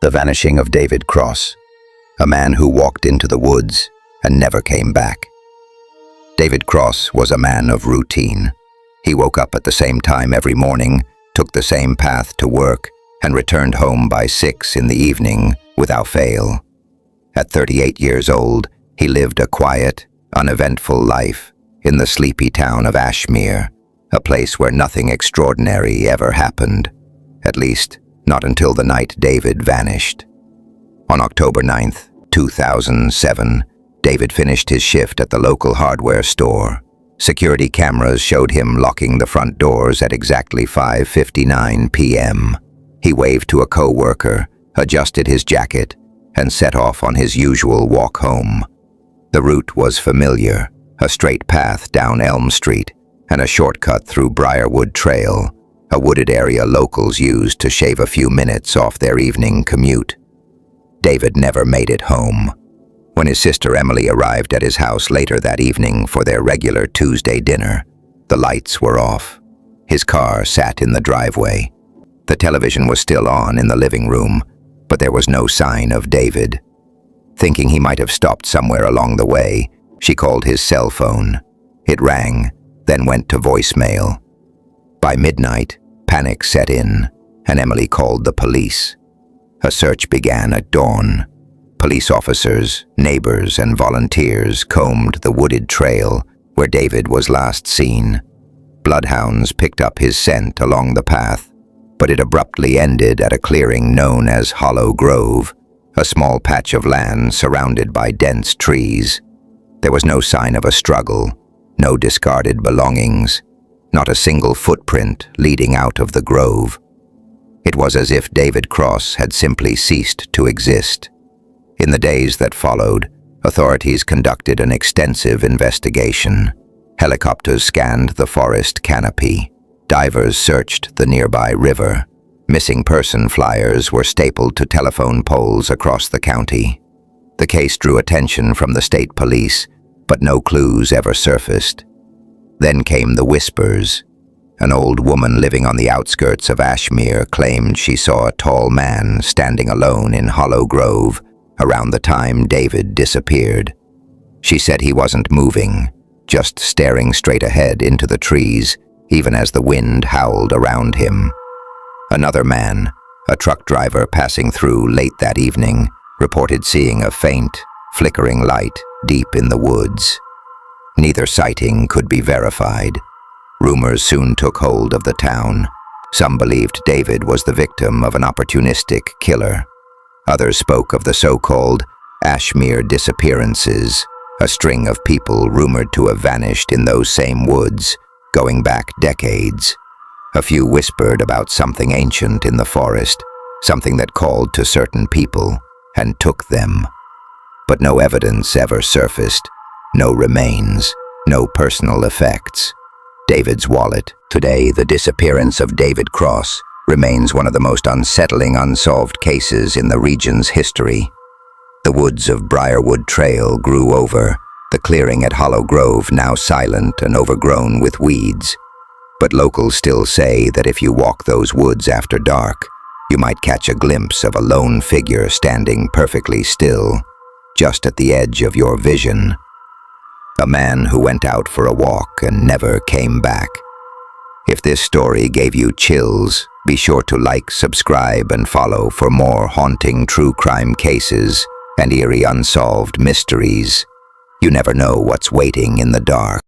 The Vanishing of David Cross, a man who walked into the woods and never came back. David Cross was a man of routine. He woke up at the same time every morning, took the same path to work, and returned home by 6 in the evening without fail. At 38 years old, he lived a quiet, uneventful life in the sleepy town of Ashmere, a place where nothing extraordinary ever happened, at least not until the night David vanished. On October 9, 2007, David finished his shift at the local hardware store. Security cameras showed him locking the front doors at exactly 5:59 p.m. He waved to a co-worker, adjusted his jacket, and set off on his usual walk home. The route was familiar, a straight path down Elm Street and a shortcut through Briarwood Trail, a wooded area locals used to shave a few minutes off their evening commute. David never made it home. When his sister Emily arrived at his house later that evening for their regular Tuesday dinner, the lights were off. His car sat in the driveway. The television was still on in the living room, but there was no sign of David. Thinking he might have stopped somewhere along the way, she called his cell phone. It rang, then went to voicemail. By midnight, panic set in, and Emily called the police. A search began at dawn. Police officers, neighbors, and volunteers combed the wooded trail where David was last seen. Bloodhounds picked up his scent along the path, but it abruptly ended at a clearing known as Hollow Grove, a small patch of land surrounded by dense trees. There was no sign of a struggle, no discarded belongings, not a single footprint leading out of the grove. It was as if David Cross had simply ceased to exist. In the days that followed, authorities conducted an extensive investigation. Helicopters scanned the forest canopy. Divers searched the nearby river. Missing person flyers were stapled to telephone poles across the county. The case drew attention from the state police, but no clues ever surfaced. Then came the whispers. An old woman living on the outskirts of Ashmere claimed she saw a tall man standing alone in Hollow Grove around the time David disappeared. She said he wasn't moving, just staring straight ahead into the trees, even as the wind howled around him. Another man, a truck driver passing through late that evening, reported seeing a faint, flickering light deep in the woods. Neither sighting could be verified. Rumors soon took hold of the town. Some believed David was the victim of an opportunistic killer. Others spoke of the so-called Ashmere disappearances, a string of people rumored to have vanished in those same woods, going back decades. A few whispered about something ancient in the forest, something that called to certain people and took them. But no evidence ever surfaced, no remains, no personal effects. David's wallet. Today, the disappearance of David Cross remains one of the most unsettling unsolved cases in the region's history. The woods of Briarwood Trail grew over, the clearing at Hollow Grove now silent and overgrown with weeds. But locals still say that if you walk those woods after dark, you might catch a glimpse of a lone figure standing perfectly still, just at the edge of your vision. A man who went out for a walk and never came back. If this story gave you chills, be sure to like, subscribe, and follow for more haunting true crime cases and eerie unsolved mysteries. You never know what's waiting in the dark.